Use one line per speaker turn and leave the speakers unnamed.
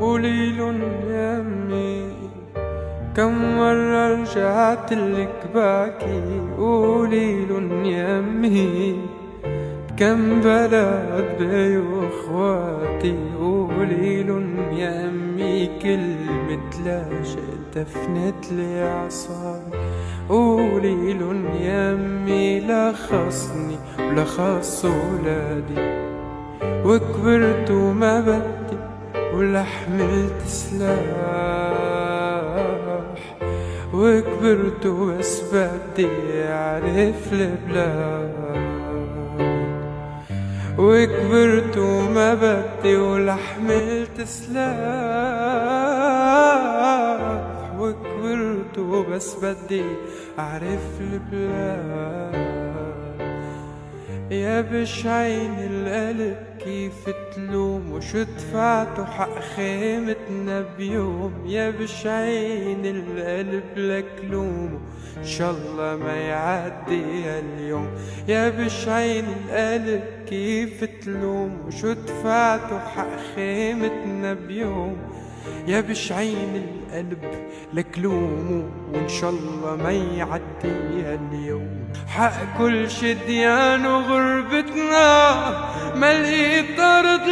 قوليلن يا أمي كم مرة رجعتلك باكي. قوليلن يا أمي كم بلد بي واخواتي. قوليلن يا أمي كلمة لاجئ دفنتلي أعصابي. قوليلن يا أمي لا خصني ولا خص ولادي، وكبرت وما بدي ولا حملت سلاح. وكبرت بس بدي أعرف البلاد، وكبرت وما بدي ولا حملت سلاح. وكبرت وبس بدي أعرف البلاد. يا بشعين القلب كيف تلوم وشو دفعتوا حق خيمتنا بيوم. يا بشعين القلب لك لوم إن شاء الله ما يعدي هاليوم. يا بشعين القلب كيف تلوم وشو دفعتوا حق خيمتنا بيوم. يا بشعين القلب لك لومه وإن شاء الله ما يعدي هاليوم. حق كل شديان وغربتنا ما لقيت أرض